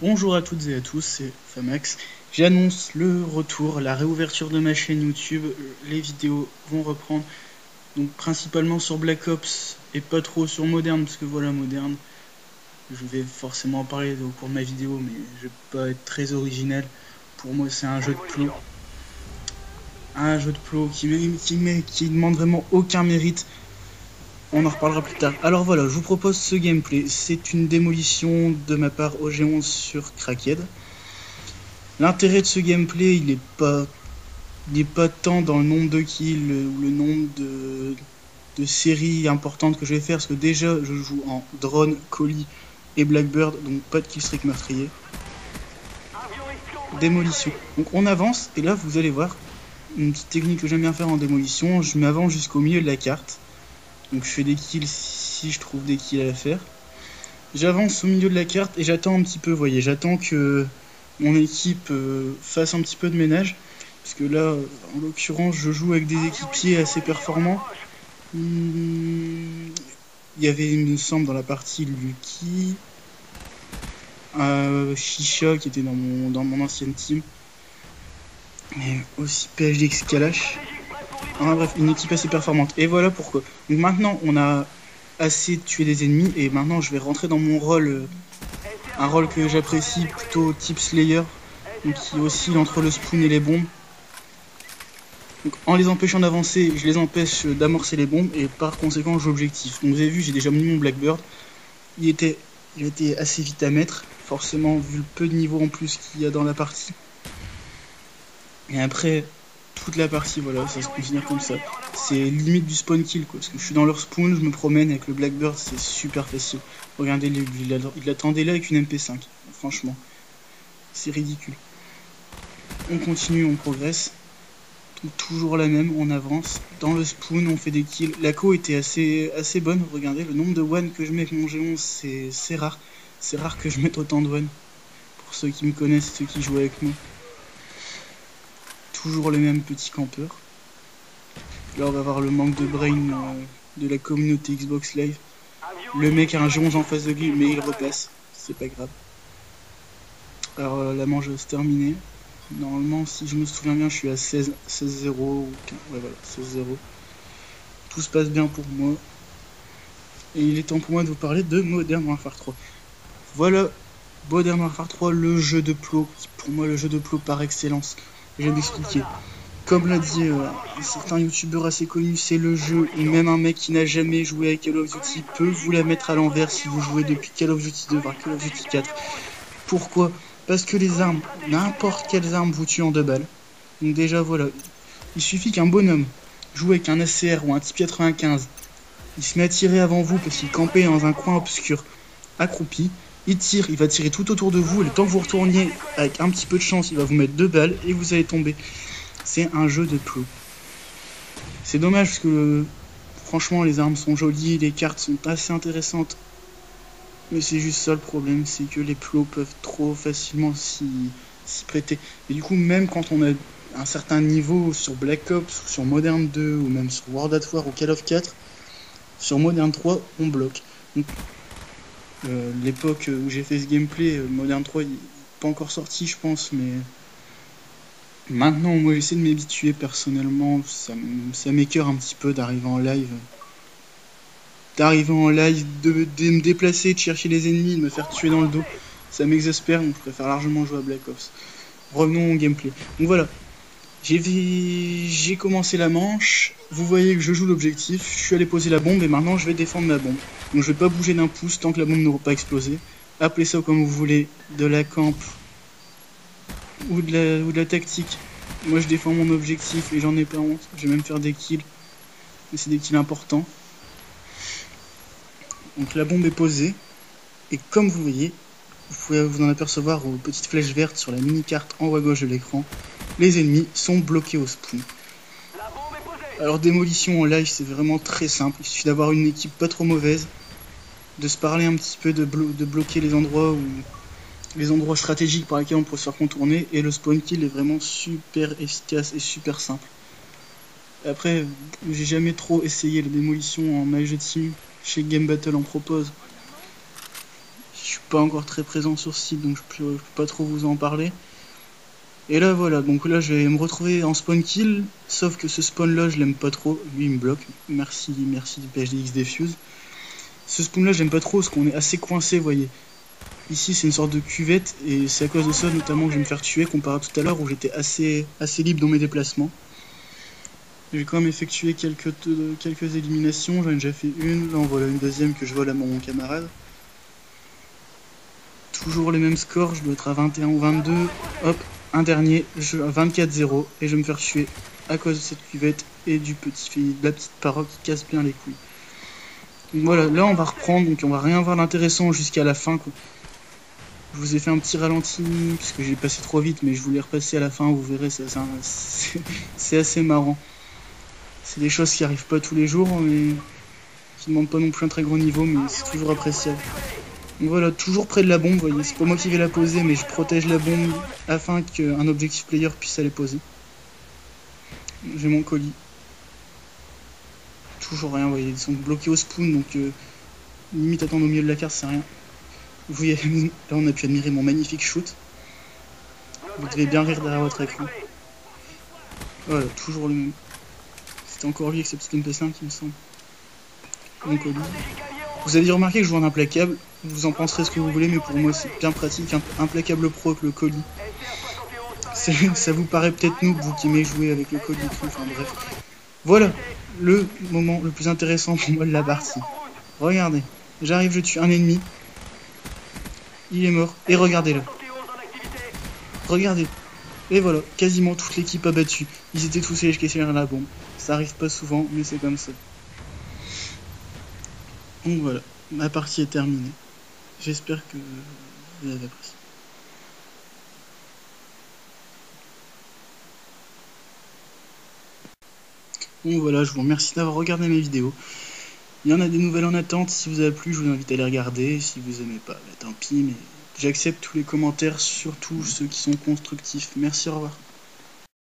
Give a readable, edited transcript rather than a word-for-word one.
Bonjour à toutes et à tous, c'est Famax. J'annonce le retour, la réouverture de ma chaîne YouTube. Les vidéos vont reprendre, donc principalement sur Black Ops et pas trop sur Modern, parce que voilà, Modern, je vais forcément en parler au cours de ma vidéo, mais je vais pas être très original. Pour moi, c'est un jeu de plo. Un jeu de plo qui demande vraiment aucun mérite. On en reparlera plus tard. Alors voilà, je vous propose ce gameplay. C'est une démolition de ma part au G11 sur Crackhead. L'intérêt de ce gameplay, il n'est pas tant dans le nombre de kills ou le nombre de séries importantes que je vais faire, parce que déjà je joue en drone, colis et blackbird, donc pas de killstreak meurtrier. Démolition. Donc on avance, et là vous allez voir, une petite technique que j'aime bien faire en démolition, je m'avance jusqu'au milieu de la carte. Donc je fais des kills si je trouve des kills à faire. J'avance au milieu de la carte et j'attends un petit peu, vous voyez, j'attends que mon équipe fasse un petit peu de ménage. Parce que là, en l'occurrence, je joue avec des équipiers assez performants. Il y avait, il me semble, dans la partie Lucky, Shisha qui était dans mon ancienne team. Et aussi PHDX Kalash. Enfin, bref, une équipe assez performante. Et voilà pourquoi. Donc maintenant, on a assez tué des ennemis. Et maintenant, je vais rentrer dans mon rôle. Un rôle que j'apprécie plutôt type Slayer. Donc qui oscille entre le spawn et les bombes. Donc, en les empêchant d'avancer, je les empêche d'amorcer les bombes. Et par conséquent, j'objectif. Donc vous avez vu, j'ai déjà mis mon Blackbird. Il était assez vite à mettre. Forcément, vu le peu de niveau en plus qu'il y a dans la partie. Et après... toute la partie, voilà, ça se considère comme ça. C'est limite du spawn kill, quoi. Parce que je suis dans leur spawn, je me promène avec le Blackbird, c'est super facile. Regardez, il attendait là avec une MP5. Franchement, c'est ridicule. On continue, on progresse. Toujours la même, on avance. Dans le spawn, on fait des kills. La co était assez bonne. Regardez, le nombre de one que je mets avec mon G11, c'est rare. C'est rare que je mette autant de one. Pour ceux qui me connaissent, ceux qui jouent avec moi. Toujours les mêmes petits campeurs. Là on va voir le manque de brain de la communauté Xbox Live. Le mec a un G11 en face de lui mais il repasse, c'est pas grave. Alors la manche se terminée. Normalement si je me souviens bien je suis à 16-0 ou 15, ouais voilà 16-0. Tout se passe bien pour moi. Et il est temps pour moi de vous parler de Modern Warfare 3. Voilà Modern Warfare 3, le jeu de plo, pour moi le jeu de plo par excellence. Je vais m'expliquer. Comme l'a dit un certain youtubeur assez connu, c'est le jeu où même un mec qui n'a jamais joué à Call of Duty peut vous la mettre à l'envers si vous jouez depuis Call of Duty 2 voire Call of Duty 4. Pourquoi? Parce que les armes, n'importe quelles armes vous tuent en 2 balles. Donc déjà voilà, il suffit qu'un bonhomme joue avec un ACR ou un type 95, il se met à tirer avant vous parce qu'il campait dans un coin obscur, accroupi. Il tire, il va tirer tout autour de vous et le temps que vous retourniez avec un petit peu de chance, il va vous mettre 2 balles et vous allez tomber. C'est un jeu de plo. C'est dommage parce que franchement les armes sont jolies, les cartes sont assez intéressantes. Mais c'est juste ça le problème, c'est que les plos peuvent trop facilement s'y prêter. Et du coup même quand on a un certain niveau sur Black Ops, ou sur Modern 2 ou même sur World at War ou Call of 4, sur Modern 3 on bloque. Donc, l'époque où j'ai fait ce gameplay, Modern 3 il n'est pas encore sorti je pense, mais maintenant moi j'essaie de m'habituer personnellement, ça m'écœure un petit peu d'arriver en live, de me déplacer, de chercher les ennemis, de me faire tuer dans le dos, ça m'exaspère, donc je préfère largement jouer à Black Ops. Revenons au gameplay. Donc voilà, j'ai commencé la manche, vous voyez que je joue l'objectif, je suis allé poser la bombe et maintenant je vais défendre ma bombe. Donc je vais pas bouger d'un pouce tant que la bombe n'aura pas explosé. Appelez ça comme vous voulez, de la camp ou de la tactique. Moi je défends mon objectif et j'en ai pas honte, je vais même faire des kills. Mais c'est des kills importants. Donc la bombe est posée. Et comme vous voyez, vous pouvez vous en apercevoir aux petites flèches vertes sur la mini-carte en haut à gauche de l'écran. Les ennemis sont bloqués au spawn. Alors démolition en live c'est vraiment très simple, il suffit d'avoir une équipe pas trop mauvaise, de se parler un petit peu, de bloquer les endroits stratégiques par lesquels on peut se faire contourner, et le spawn kill est vraiment super efficace et super simple. Après, j'ai jamais trop essayé la démolition en My Jeu Team, chez Game Battle en propose. Je suis pas encore très présent sur ce site, donc je peux pas trop vous en parler. Et là voilà, donc là je vais me retrouver en spawn kill, sauf que ce spawn là je l'aime pas trop, lui il me bloque, merci du PHDX Defuse. Ce spawn là j'aime pas trop parce qu'on est assez coincé, vous voyez. Ici c'est une sorte de cuvette et c'est à cause de ça notamment que je vais me faire tuer comparé à tout à l'heure où j'étais assez libre dans mes déplacements. J'ai quand même effectué quelques éliminations, j'en ai déjà fait une, là en voilà une deuxième que je vole à mon camarade. Toujours les mêmes scores, je dois être à 21 ou 22, hop. Un dernier, à 24-0, et je vais me faire tuer à cause de cette cuvette et de la petite parole qui casse bien les couilles. Donc voilà, là on va reprendre, donc on va rien voir d'intéressant jusqu'à la fin, quoi. Je vous ai fait un petit ralenti, puisque j'ai passé trop vite, mais je voulais repasser à la fin, vous verrez, c'est assez marrant. C'est des choses qui arrivent pas tous les jours, mais qui demandent pas non plus un très gros niveau, mais c'est toujours appréciable. Donc voilà, toujours près de la bombe, vous voyez, c'est pas moi qui vais la poser, mais je protège la bombe afin qu'un objectif player puisse aller poser. J'ai mon colis. Toujours rien, vous voyez, ils sont bloqués au spawn, donc limite attendre au milieu de la carte, c'est rien. Vous voyez, là on a pu admirer mon magnifique shoot. Vous devez bien rire derrière votre écran. Voilà, toujours le même. C'était encore lui avec sa petite MP5, il me semble. Mon colis. Vous avez remarqué que je joue en implacable, vous en penserez ce que vous voulez, mais pour moi c'est bien pratique, implacable pro avec le colis. Ça vous paraît peut-être noob, vous qui aimez jouer avec le colis et tout, enfin bref. Voilà, le moment le plus intéressant pour moi de la partie. Regardez, j'arrive, je tue un ennemi, il est mort, et regardez-le. Regardez, et voilà, quasiment toute l'équipe a battu. Ils étaient tous allés jusqu'à la bombe. Ça arrive pas souvent, mais c'est comme ça. Donc voilà, ma partie est terminée. J'espère que vous avez apprécié. Donc voilà, je vous remercie d'avoir regardé mes vidéos. Il y en a des nouvelles en attente, si vous a plu, je vous invite à les regarder. Si vous aimez pas, bah tant pis, mais j'accepte tous les commentaires, surtout ceux qui sont constructifs. Merci, au revoir.